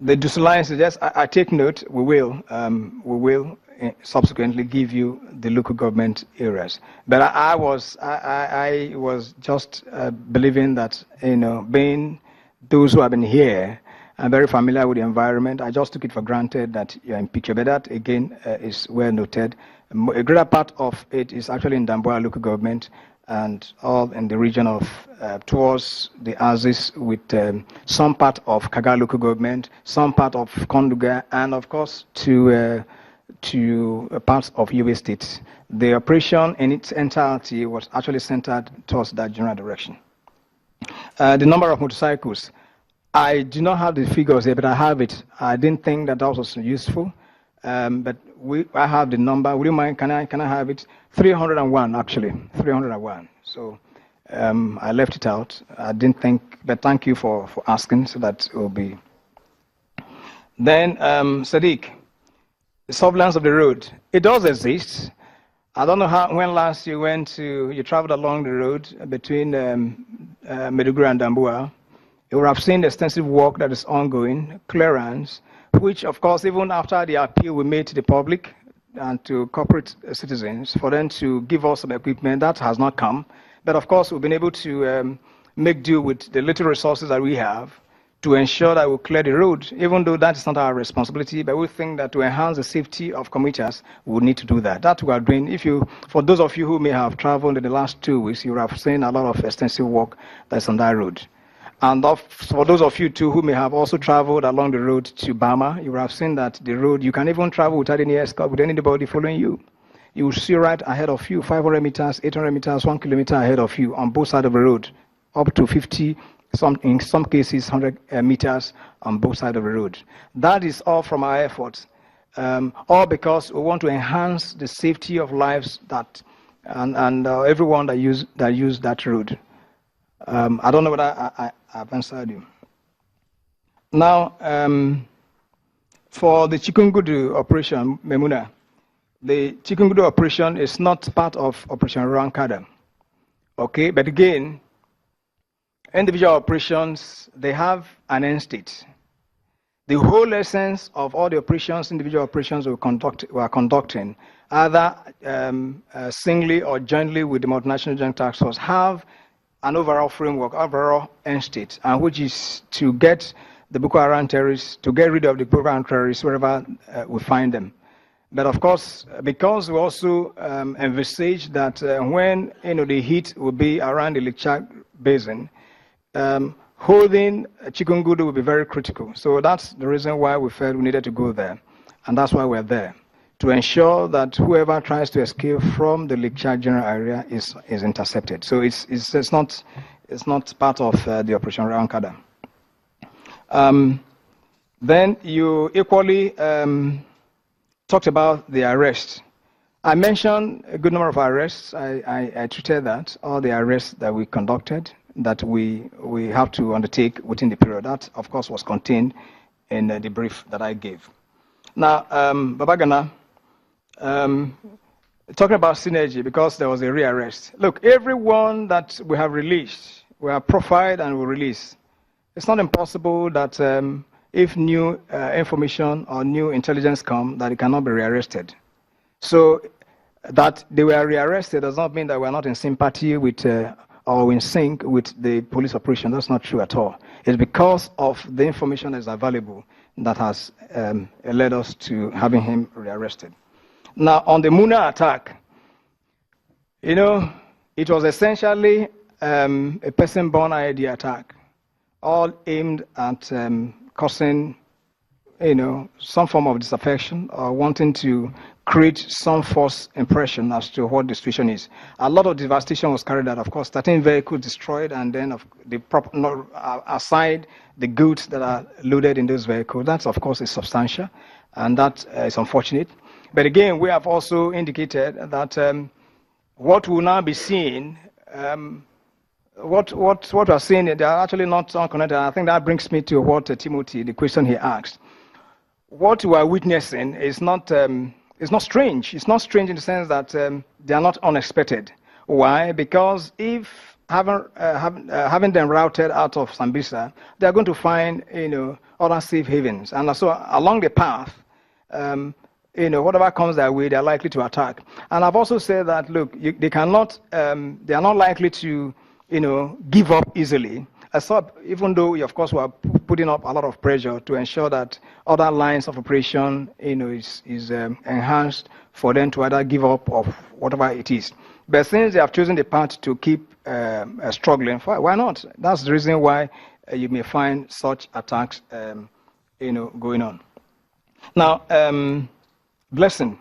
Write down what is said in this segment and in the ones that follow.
The Dusuline suggests, I take note, we will subsequently give you the local government areas. But I was just believing that, being those who have been here and very familiar with the environment, I just took it for granted that you're in picture. But that, again, is well noted. A greater part of it is actually in Damboa local government and all in the region of towards the Axis, with some part of Kaga local government, some part of Konduga, and of course to parts of Yobe State. The operation in its entirety was actually centered towards that general direction. The number of motorcycles, I do not have the figures here, but I have it. I didn't think that was useful, but I have the number. Would you mind? Can I have it? 301 actually, 301. So I left it out. I didn't think, but thank you for asking, so that it will be. Then Sadiq, the surveillance of the road. It does exist. I don't know when last you traveled along the road between Maiduguri and Damboa. You will have seen extensive work that is ongoing, clearance, which of course, even after the appeal we made to the public and to corporate citizens for them to give us some equipment, that has not come. But of course, we've been able to make do with the little resources that we have to ensure that we clear the road, even though that is not our responsibility. But we think that to enhance the safety of commuters, we need to do that. That we are doing. For those of you who may have traveled in the last 2 weeks, you have seen a lot of extensive work that's on that road. And for those of you too who may have also traveled along the road to Bama, you will have seen that the road, you can even travel without any escort, with anybody following you. You will see right ahead of you, 500 meters, 800 meters, 1 kilometer ahead of you on both sides of the road, up to 50, in some cases 100 meters on both sides of the road. That is all from our efforts, all because we want to enhance the safety of lives and everyone that use that road. I don't know whether I've answered you. Now, for the Chikungudu operation, Memuna, the Chikungudu operation is not part of Operation Rankada. Okay, but again, individual operations, they have an end state. The whole essence of all the operations, individual operations we are conducting, either singly or jointly with the Multinational Joint Task Force, have an overall framework, overall end state, and which is to get the Boko Haram terrorists, to get rid of the Boko Haram terrorists wherever we find them. But of course, because we also envisage that when the heat will be around the Lake Chad basin, holding Chikungudu will be very critical. So that's the reason why we felt we needed to go there, and that's why we're there, to ensure that whoever tries to escape from the Lake Chad general area is intercepted. So it's not part of the Operation Rankada. Then you equally talked about the arrest. I mentioned a good number of arrests. I treated that, all the arrests that we conducted, that we have to undertake within the period. That, of course, was contained in the brief that I gave. Now, Babagana, talking about synergy, because there was a rearrest. Look, everyone that we have released, we have profiled and we release. It's not impossible that if new information or new intelligence come, that it cannot be rearrested. So that they were rearrested does not mean that we're not in sympathy with or in sync with the police operation. That's not true at all. It's because of the information that is available that has led us to having him rearrested. Now, on the Muna attack, it was essentially a person-born IED attack, all aimed at causing, some form of disaffection or wanting to create some false impression as to what the situation is. A lot of devastation was carried out. Of course, 13 vehicles destroyed, and then aside the goods that are loaded in those vehicles. That, of course, is substantial, and that is unfortunate. But again, we have also indicated that what will now be seen, what we are seeing, they are actually not unconnected. I think that brings me to what Timothy, the question he asked. What we are witnessing is not strange. It's not strange in the sense that they are not unexpected. Why? Because if having them routed out of Sambisa, they are going to find, other safe havens. And so along the path, whatever comes their way, they're likely to attack. And I've also said that, look, they are not likely to, give up easily. Even though, of course, we are putting up a lot of pressure to ensure that other lines of operation, is enhanced for them to either give up or whatever it is. But since they have chosen the path to keep struggling, why not? That's the reason why you may find such attacks, going on. Now, Blessing,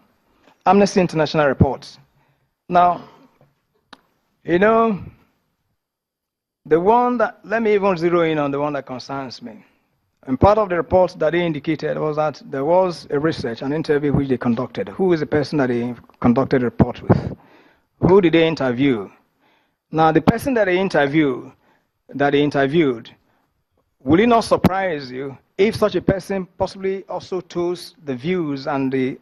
Amnesty International reports. Now, let me even zero in on the one that concerns me. And part of the report that they indicated was that there was a research, an interview which they conducted. Who is the person that they conducted a report with? Who did they interview? Now, the person that they interviewed, will it not surprise you if such a person possibly also toes the views and the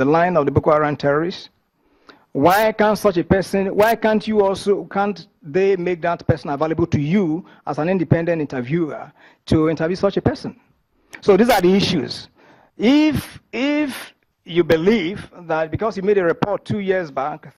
line of the Boko Haram terrorists? Why can't they make that person available to you as an independent interviewer to interview such a person? So these are the issues. If you believe that because you made a report 2 years back,